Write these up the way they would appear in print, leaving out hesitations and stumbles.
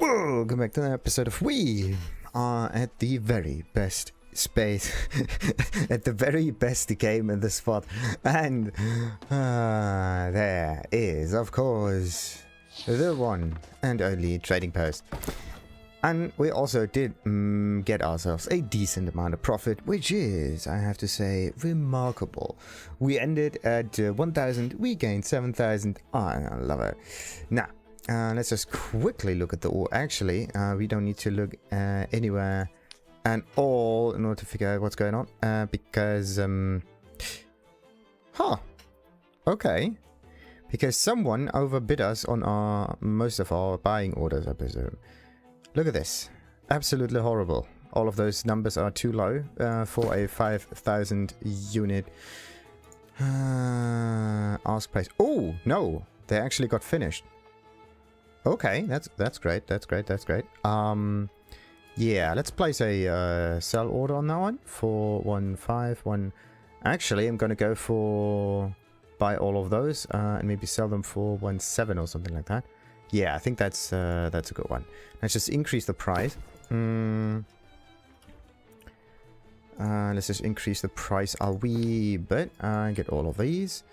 Welcome back to another episode of We Are at the very best space, at the very best game in the spot, and there is, of course, the one and only trading post. And we also did get ourselves a decent amount of profit, which is, I have to say, remarkable. We ended at 1,000, we gained 7,000. I love it. Now, let's just quickly look at the ore. Actually, we don't need to look anywhere at all in order to figure out what's going on, because, okay. Because someone overbid us on most of our buying orders, I presume. Look at this. Absolutely horrible. All of those numbers are too low for a 5,000 unit ask price. Oh, no. They actually got finished. Okay, that's great. That's great. Yeah, let's place a sell order on that one for 151. Actually, I'm going to go for buy all of those and maybe sell them for 17 or something like that. Yeah, I think that's a good one. Let's just increase the price. Let's just increase the price a wee bit and get all of these.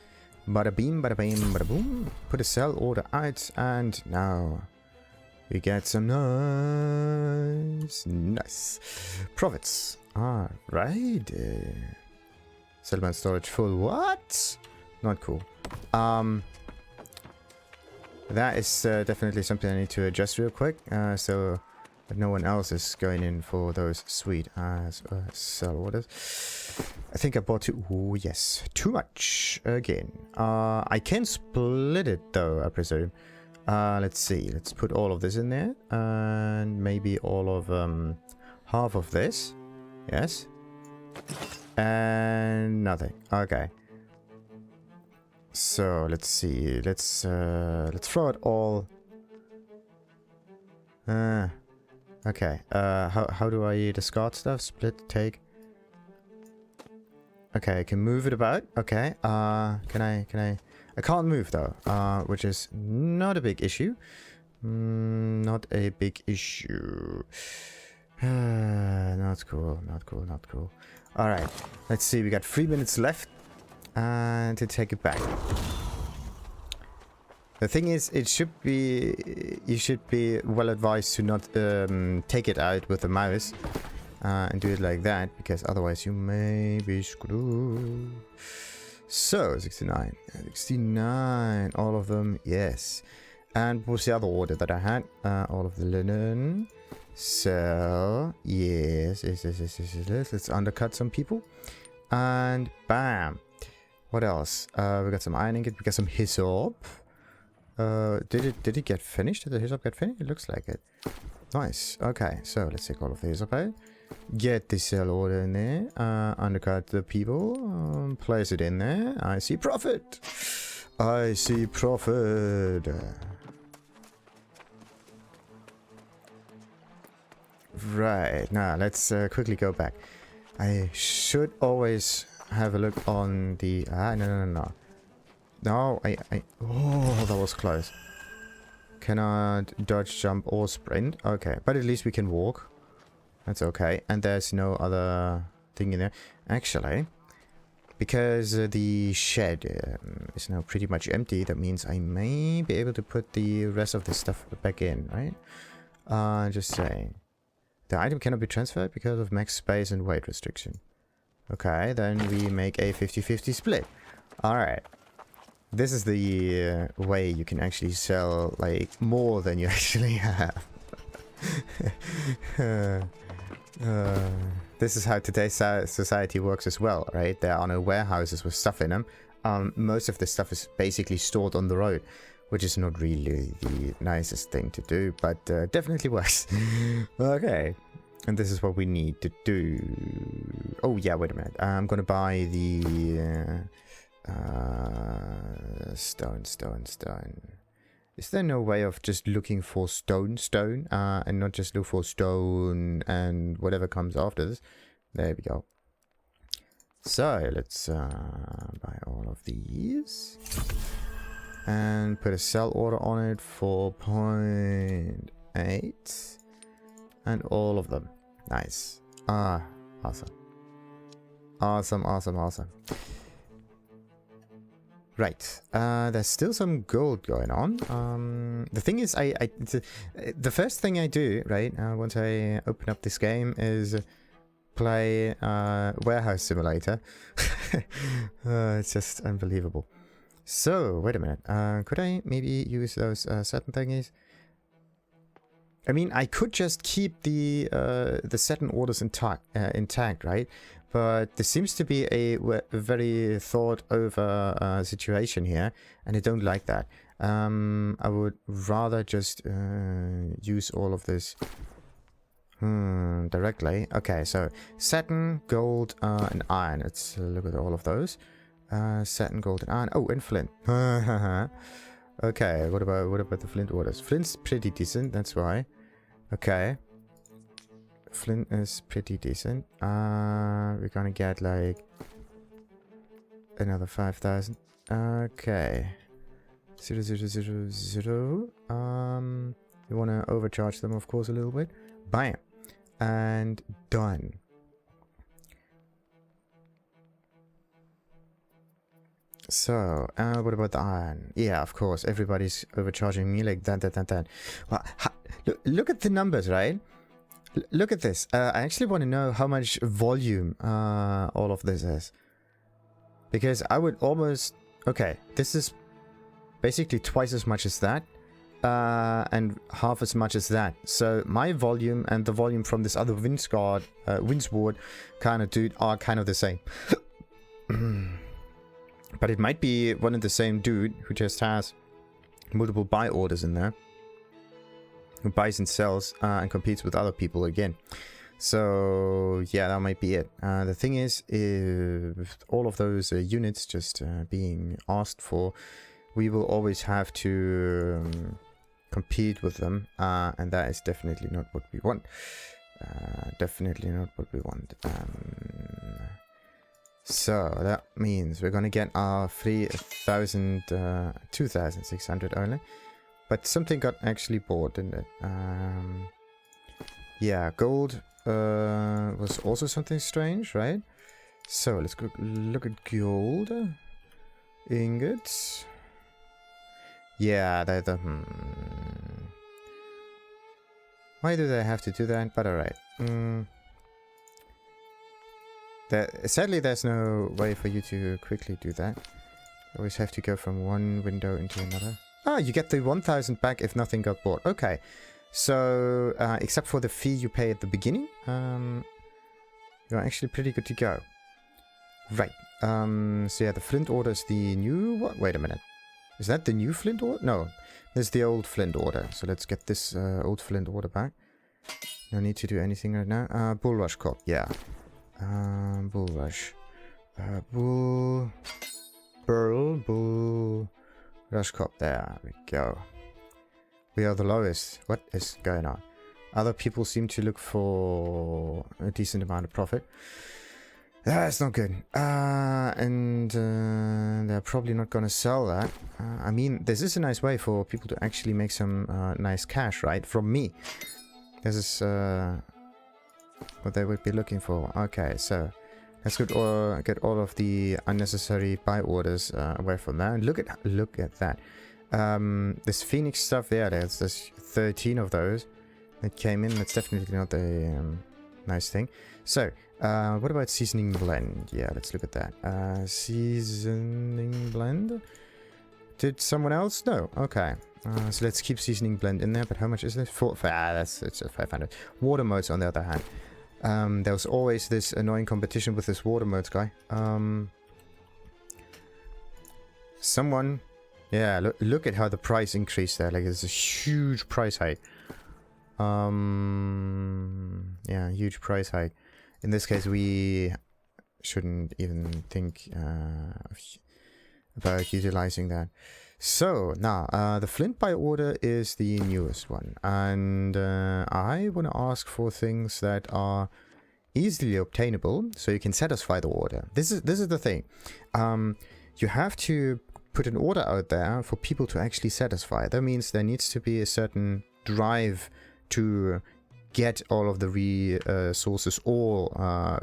Bada beam, bada bam, bada boom. Put a sell order out, and now we get some nice profits. All right. Settlement storage full. What? Not cool. That is definitely something I need to adjust real quick, so that no one else is going in for those sweet sell orders. I think I bought too. Oh yes, too much again. I can split it though, I presume. Let's see. Let's put all of this in there, and maybe all of half of this. Yes, and nothing. Okay. So let's see. Let's throw it all. Okay. How do I discard stuff? Split, take. Okay, I can move it about. Okay. Can I? I can't move though. Which is not a big issue. Not a big issue. Not cool. Not cool. All right. Let's see. We got 3 minutes left. And to take it back. The thing is, you should be well advised to not take it out with the mouse and do it like that, because otherwise you may be screwed. So 69, all of them, yes. And what was the other order that I had? All of the linen. So yes. Let's undercut some people, and bam. What else? We got some iron ingot. We got some hyssop. Did it get finished? Did the hyssop get finished? It looks like it. Nice. Okay, so let's take all of the hyssop out. Get the sell order in there. Undercut the people. Place it in there. I see profit. Right. Now, let's quickly go back. I should always have a look on the no, oh, that was close. Cannot dodge, jump, or sprint. Okay, but at least we can walk. That's okay. And there's no other thing in there, actually, because the shed is now pretty much empty. That means I may be able to put the rest of the stuff back in, right? Just saying. The item cannot be transferred because of max space and weight restriction. Okay, then we make a 50-50 split. Alright. This is the way you can actually sell, like, more than you actually have. This is how today's society works as well, right? There are no warehouses with stuff in them. Most of the stuff is basically stored on the road, which is not really the nicest thing to do, but definitely works. Okay. And this is what we need to do. Oh, yeah, wait a minute. I'm going to buy the stone. Is there no way of just looking for stone, and not just look for stone and whatever comes after this? There we go. So, let's buy all of these. And put a sell order on it for 8. And all of them. Nice. Awesome. Awesome. Right. There's still some gold going on. The thing is, the first thing I do, right, once I open up this game is play Warehouse Simulator. It's just unbelievable. So, wait a minute. Could I maybe use those certain thingies? I mean, I could just keep the certain orders intact, right? But there seems to be a very thought over situation here, and I don't like that. I would rather just use all of this directly. Okay, so satin, gold, and iron. Let's look at all of those. Satin, gold, and iron. Oh, and flint. Okay, what about the flint orders? Flint's pretty decent, that's why. Okay. Flint is pretty decent. We're gonna get like another 5,000. Okay. 0. You wanna overcharge them, of course, a little bit. Bam. And done. So, what about the iron? Yeah, of course, everybody's overcharging me like that. Well, look at the numbers, right? Look at this. I actually want to know how much volume all of this is. Because I would almost... Okay, this is basically twice as much as that. And half as much as that. So my volume and the volume from this other Windsward kind of dude are kind of the same. But it might be one and the same dude who just has multiple buy orders in there. Who buys and sells and competes with other people again. So yeah, that might be it. The thing is, if all of those units just being asked for, we will always have to compete with them. And that is definitely not what we want. Definitely not what we want. So that means we're gonna get our 2,600 only. But something got actually bought, didn't it? Yeah, gold was also something strange, right? So let's go look at gold. Ingots. Yeah, Why do they have to do that? But alright. Sadly, there's no way for you to quickly do that. You always have to go from one window into another. Ah, you get the 1,000 back if nothing got bought. Okay. So, except for the fee you pay at the beginning, you're actually pretty good to go. Right. So yeah, the flint order is the new... What? Wait a minute. Is that the new flint order? No. There's the old flint order. So let's get this old flint order back. No need to do anything right now. Bull Rush Corp. Yeah. Bull Rush. Bull Rush Corp. There we go. We are the lowest. What is going on? Other people seem to look for a decent amount of profit. That's not good. And they're probably not going to sell that. I mean, this is a nice way for people to actually make some nice cash, right? From me. This is what they would be looking for. Okay, so let's get all of the unnecessary buy orders away from that. And look at that. This Phoenix stuff there. There's 13 of those that came in. That's definitely not a nice thing. So, what about seasoning blend? Yeah, let's look at that. Seasoning blend. Did someone else? No. Okay. So let's keep seasoning blend in there. But how much is this? It's just 500. Water modes, on the other hand. There was always this annoying competition with this water modes guy. Someone... Yeah, look at how the price increased there. Like, it's a huge price hike. Yeah, huge price hike. In this case, we shouldn't even think about utilizing that. So, now, the flint by order is the newest one. And I want to ask for things that are easily obtainable, so you can satisfy the order. This is the thing. You have to put an order out there for people to actually satisfy. That means there needs to be a certain drive to get all of the resources or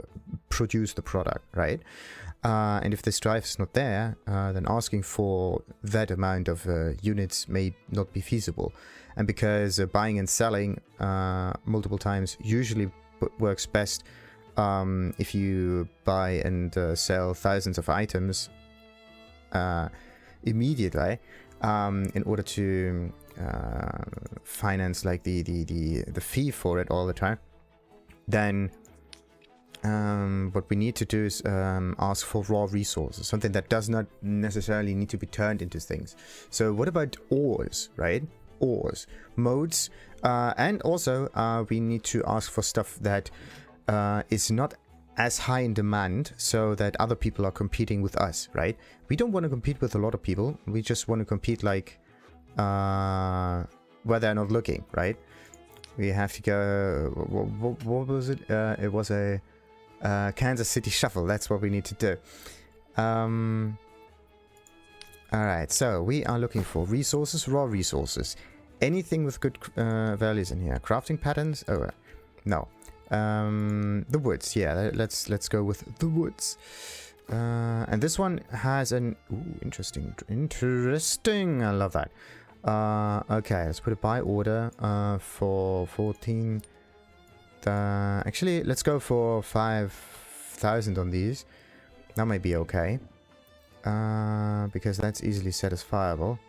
produce the product, right? And if this drive is not there, then asking for that amount of units may not be feasible. And because buying and selling multiple times usually works best if you buy and sell thousands of items immediately in order to finance like the fee for it all the time, then what we need to do is ask for raw resources, something that does not necessarily need to be turned into things. So what about ores, right? Ores, modes, and also we need to ask for stuff that is not as high in demand, so that other people are competing with us, right? We don't want to compete with a lot of people. We just want to compete like where they're not looking, right? We have to go. What was it? It was a Kansas City Shuffle. That's what we need to do. All right, so we are looking for resources, raw resources, anything with good values in here. Crafting patterns. Oh no. The woods. Yeah, let's go with the woods. And this one has an interesting. I love that. Okay, let's put a buy order for 14. Actually, let's go for 5,000 on these. That might be okay. Because that's easily satisfiable.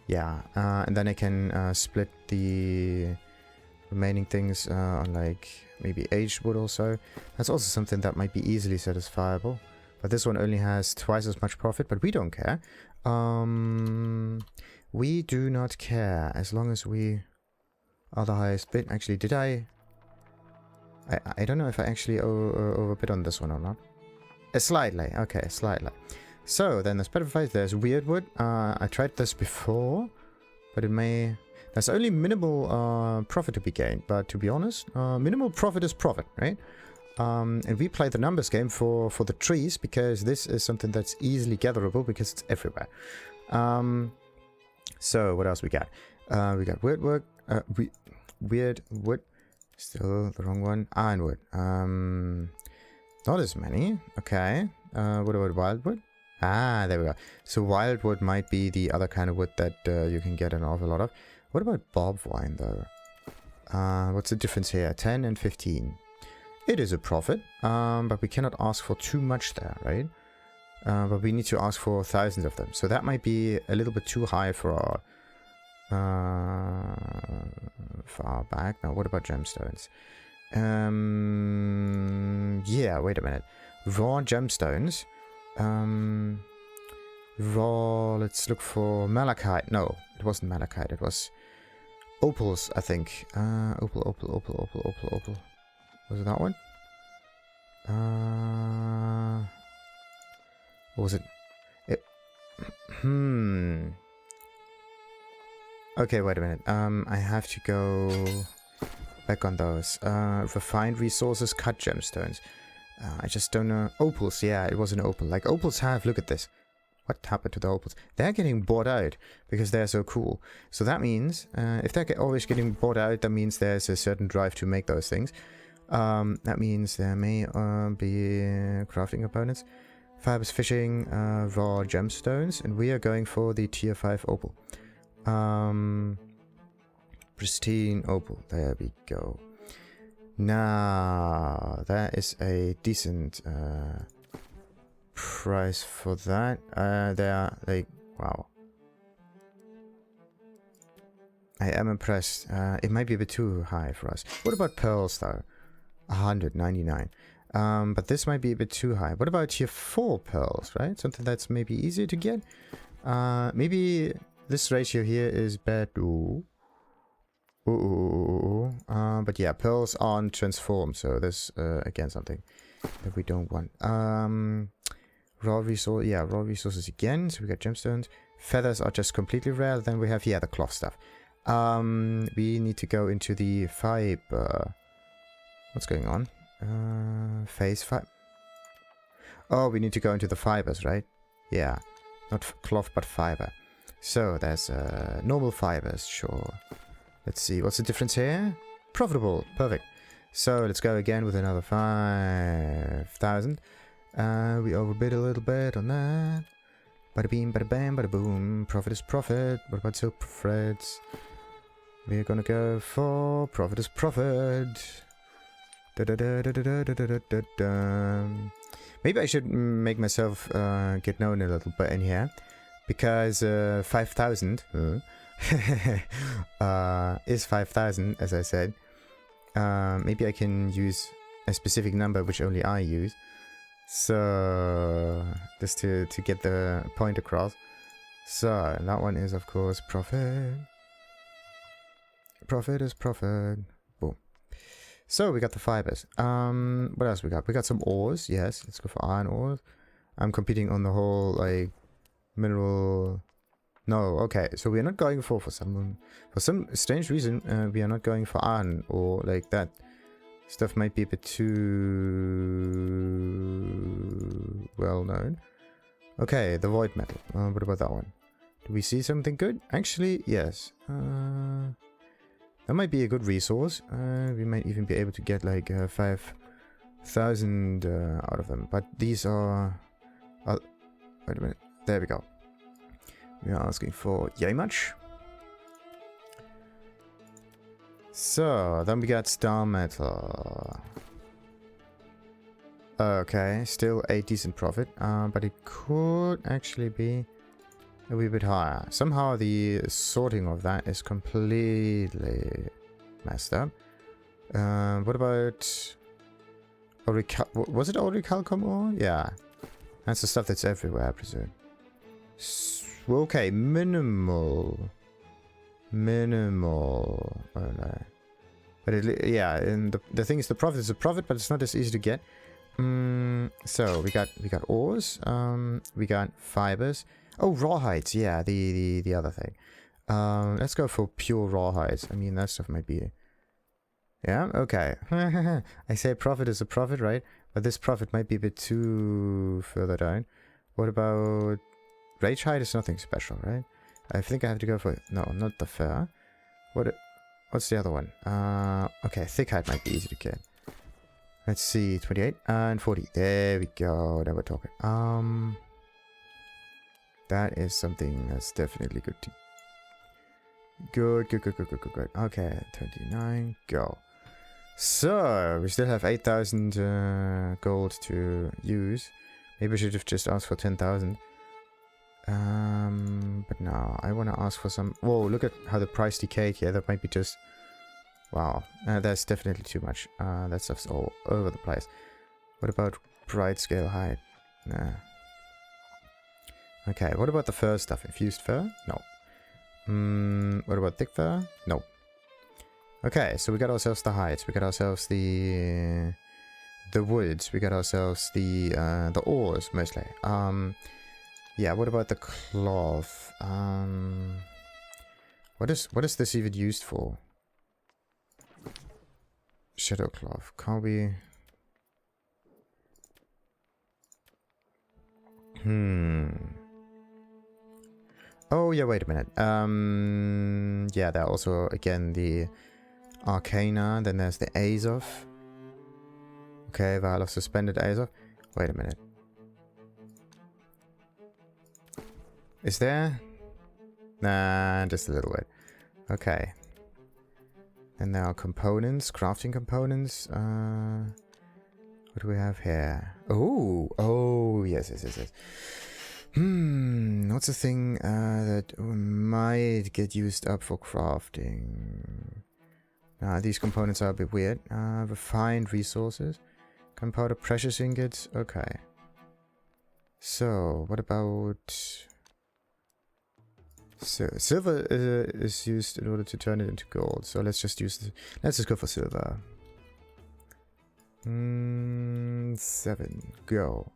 Yeah, and then I can split the remaining things on like maybe aged wood also. That's also something that might be easily satisfiable. But this one only has twice as much profit, but we don't care. We do not care as long as we are the highest bid. Actually, did I don't know if I actually overbid on this one or not. Slightly. Okay, slightly. So then there's petrified, there's weird wood. I tried this before, but it may... There's only minimal profit to be gained, but to be honest, minimal profit is profit, right? And we play the numbers game for the trees, because this is something that's easily gatherable because it's everywhere. So what else we got? We got weird wood, weird wood, still the wrong one. Ironwood, not as many. Okay. What about wildwood? Ah, there we go. So wildwood might be the other kind of wood that you can get an awful lot of. What about bobwine though? What's the difference here? 10 and 15. It is a profit, but we cannot ask for too much there, right? But we need to ask for thousands of them. So that might be a little bit too high for our bag. Now, what about gemstones? Yeah, wait a minute. Raw gemstones. Raw, let's look for malachite. No, it wasn't malachite. It was opals, I think. Opal. Was it that one? What was it? Okay, wait a minute. I have to go back on those. Refined resources, cut gemstones. I just don't know. Opals, yeah, it was an opal. Like, opals have, look at this. What happened to the opals? They're getting bought out because they're so cool. So that means, if they're always getting bought out, that means there's a certain drive to make those things. That means there may be crafting components. Fibers, fishing, raw gemstones, and we are going for the tier 5 opal. Pristine opal, there we go. Now, that is a decent price for that. They are like, wow. I am impressed. It might be a bit too high for us. What about pearls though? 199. But this might be a bit too high. What about tier 4 pearls, right? Something that's maybe easier to get. Maybe this ratio here is bad. Ooh. But yeah, pearls aren't transformed, so there's again something that we don't want. Raw resource, yeah, raw resources again. So we got gemstones. Feathers are just completely rare. Then we have, yeah, the cloth stuff. We need to go into the fiber. What's going on? Phase fiber. Oh, we need to go into the fibers, right? Yeah, not cloth but fiber. So there's normal fibers, sure. Let's see, what's the difference here? Profitable, perfect. So let's go again with another 5,000. We overbid a little bit on that. Bada beam, bada bam, bada boom. Profit is profit. What about silk threads? We're gonna go for profit is profit. Da -da -da -da -da -da -da -da -da. Maybe I should make myself get known a little bit in here, because 5,000 is 5,000, as I said. Maybe I can use a specific number which only I use, so just to get the point across. So that one is, of course, profit. Profit is profit. Boom. So we got the fibers. What else we got? We got some ores. Yes, let's go for iron ores. I'm competing on the whole like mineral. No, okay. So we are not going for some strange reason. We are not going for iron or like that. Stuff might be a bit too well known. Okay, the void metal. What about that one? Do we see something good? Actually, yes. That might be a good resource. We might even be able to get like 5,000 out of them. But these are... wait a minute. There we go. We are asking for yay much. So, then we got star metal. Okay, still a decent profit. But it could actually be a wee bit higher. Somehow the sorting of that is completely messed up. What about... was it Auricalcom ore? Yeah. That's the stuff that's everywhere, I presume. Okay, minimal. Oh no. But yeah, and the thing is, the profit is a profit, but it's not as easy to get. So we got ores. We got fibers. Oh, rawhides. Yeah, the other thing. Let's go for pure rawhides. I mean, that stuff might be... Yeah, okay. I say profit is a profit, right? But this profit might be a bit too further down. What about... Rage hide is nothing special, right? I think I have to go for... No, not the fur. What's the other one? Okay, thick hide might be easy to get. Let's see, 28 and 40. There we go. Now we're talking. That is something that's definitely good to... Good. Okay, 29. Go. So, we still have 8,000 gold to use. Maybe I should have just asked for 10,000. But no, I want to ask for some... Whoa, look at how the price decayed here. That might be just... Wow, that's definitely too much. That stuff's all over the place. What about bright scale hide? Nah. Okay, what about the fur stuff? Infused fur? No. What about thick fur? No. Okay, so we got ourselves the hides. We got ourselves the woods. We got ourselves the ores, mostly. Yeah, what about the cloth? What is this even used for? Shadow cloth. Can't we... Oh, yeah, wait a minute. Yeah, there are also, again, the Arcana. Then there's the Azov. Okay, Vial of Suspended Azov. Wait a minute. Is there? Nah, just a little bit. Okay. And there are components, crafting components. What do we have here? Oh, yes. What's the thing that might get used up for crafting? These components are a bit weird. Refined resources. Gunpowder, precious ingots. Okay. So, what about... So, silver is used in order to turn it into gold. So let's just use let's just go for silver. 7. Go.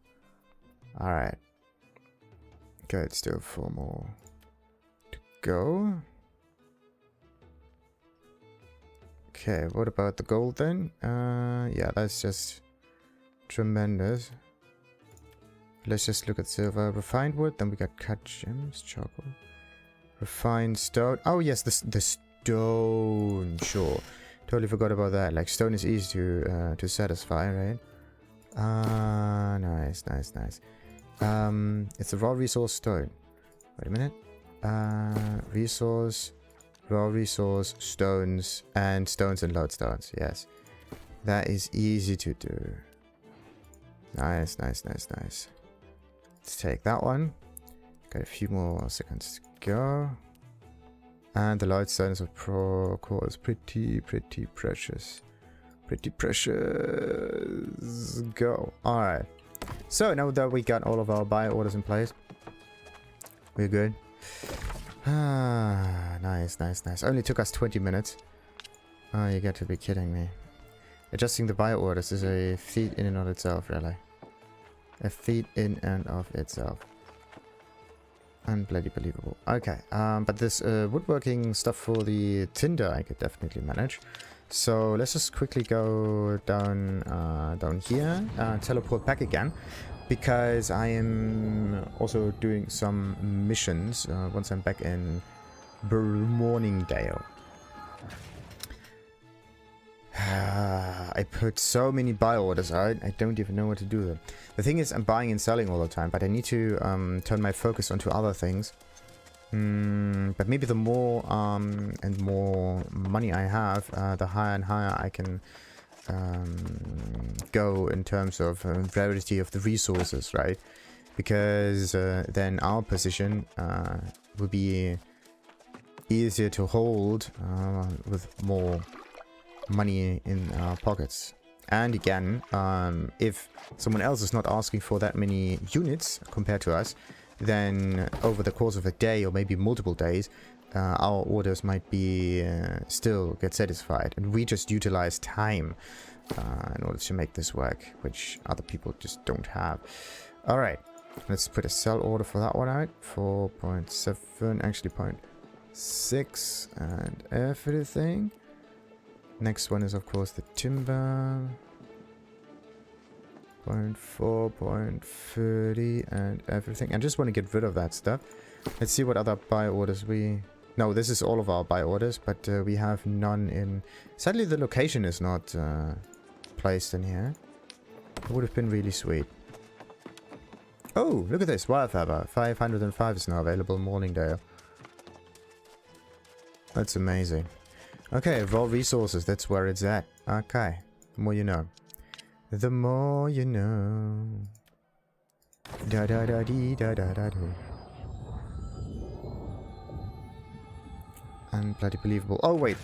Alright. Good, still 4 more to go. Okay, what about the gold then? Yeah, that's just tremendous. Let's just look at silver. Refined wood, then we got cut gems, charcoal. Refined stone. Oh yes, the stone. Sure. Totally forgot about that. Like, stone is easy to satisfy, right? Nice, nice, nice. It's a raw resource stone. Wait a minute. Resource, raw resource, stones and lodestones. Yes. That is easy to do. Nice, nice, nice, nice. Let's take that one. Got a few more seconds to go. And the lodestones of course pretty precious. Pretty precious. Go. Alright. So now that we got all of our buy orders in place, we're good. Nice, nice, nice. Only took us 20 minutes. Oh, you got to be kidding me. Adjusting the buy orders is a feat in and of itself, really. A feat in and of itself. Unbloody believable. Okay, but this woodworking stuff for the tinder I could definitely manage. So let's just quickly go down here, teleport back again, because I am also doing some missions once I'm back in Morningdale. I put so many buy orders out, I don't even know what to do with them. The thing is, I'm buying and selling all the time, but I need to turn my focus onto other things. But maybe the more and more money I have, the higher and higher I can go in terms of rarity of the resources, right? Because then our position will be easier to hold with more money in our pockets. And again, if someone else is not asking for that many units compared to us, then over the course of a day or maybe multiple days, our orders might be still get satisfied, and we just utilize time in order to make this work, which other people just don't have. All right, let's put a sell order for that one out. 4.7, actually 0.6 and everything. Next one is of course the timber. 0.4, 0.30 and everything. I just want to get rid of that stuff. Let's see what other buy orders we... No, this is all of our buy orders, but we have none in... Sadly, the location is not placed in here. It would have been really sweet. Oh, look at this. Wildflower. 505 is now available in Morningdale. That's amazing. Okay, raw resources. That's where it's at. Okay. The more you know. The more you know. Da da da dee da da da do. Unbloody believable. Oh wait,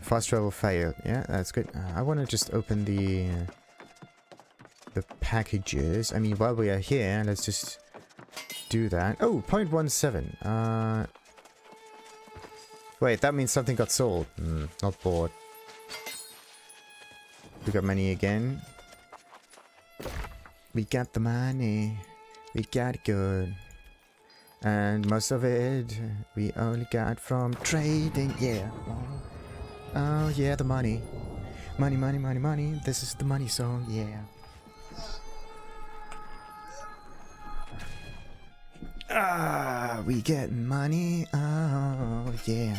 fast travel failed. Yeah, that's good. I want to just open the packages. I mean, while we are here, let's just do that. Oh, 0.17. Wait, that means something got sold. Not bored. We got money again. We got the money. We got it good. And most of it we only got from trading. Yeah. Oh yeah, the money. Money, money, money, money. This is the money song. Yeah. We get money. Oh yeah.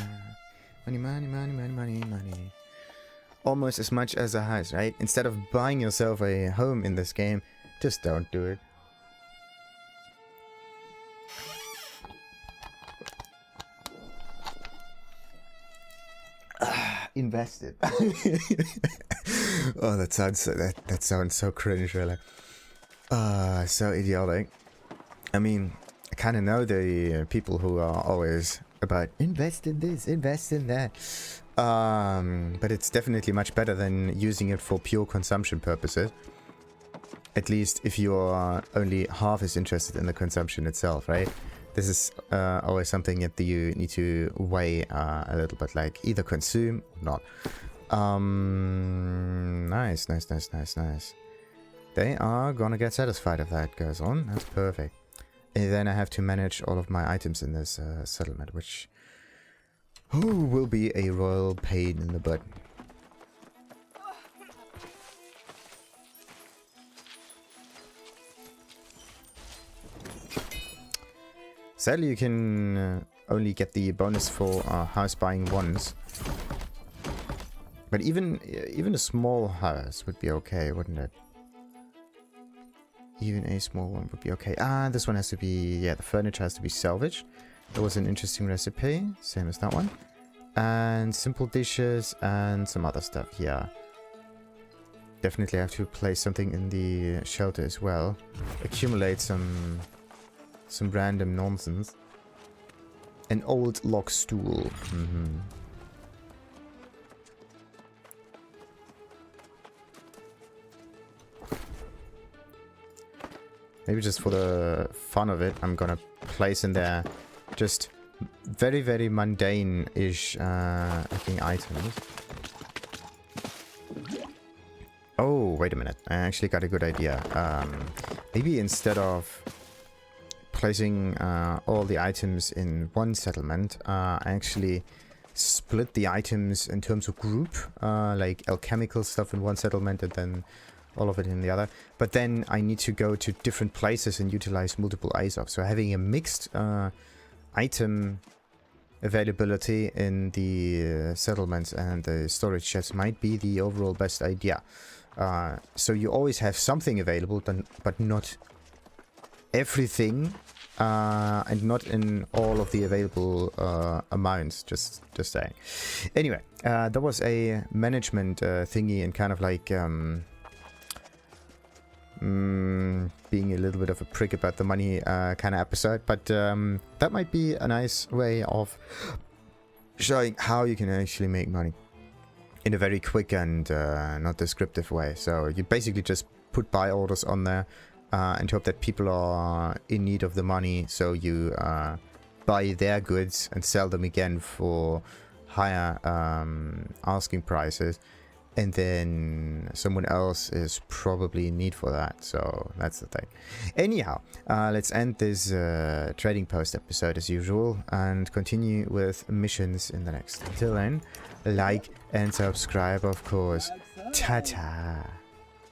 Money, money, money, money, money, money. Almost as much as a house, right? Instead of buying yourself a home in this game, just don't do it. Invested. Oh, that sounds so, that sounds so cringe, really. So idiotic. I mean, I kind of know the people who are always about invest in this, invest in that. But it's definitely much better than using it for pure consumption purposes. At least if you are only half as interested in the consumption itself, right? This is always something that you need to weigh a little bit, like either consume or not. Nice, nice, nice, nice, nice. They are gonna get satisfied if that goes on. That's perfect. And then I have to manage all of my items in this settlement, which will be a royal pain in the butt. Sadly, you can only get the bonus for house buying once. But even a small house would be okay, wouldn't it? Even a small one would be okay. Ah, this one has to be... Yeah, the furniture has to be salvaged. That was an interesting recipe. Same as that one. And simple dishes and some other stuff. Yeah. Definitely have to place something in the shelter as well. Accumulate some random nonsense. An old log stool. Maybe just for the fun of it, I'm gonna place in there just very, very mundane-ish looking items. Oh, wait a minute. I actually got a good idea. Maybe instead of placing all the items in one settlement, I actually split the items in terms of group, like alchemical stuff in one settlement and then all of it in the other. But then I need to go to different places and utilize multiple ISOs. So having a mixed item availability in the settlements and the storage sheds might be the overall best idea. So you always have something available, but not everything, and not in all of the available amounts, just saying. Anyway, that was a management thingy and kind of like being a little bit of a prick about the money kind of episode, but that might be a nice way of showing how you can actually make money in a very quick and not descriptive way. So you basically just put buy orders on there and hope that people are in need of the money, so you buy their goods and sell them again for higher asking prices. And then someone else is probably in need for that. So that's the thing. Anyhow, let's end this trading post episode as usual and continue with missions in the next. Until then, like and subscribe, of course. Ta-ta.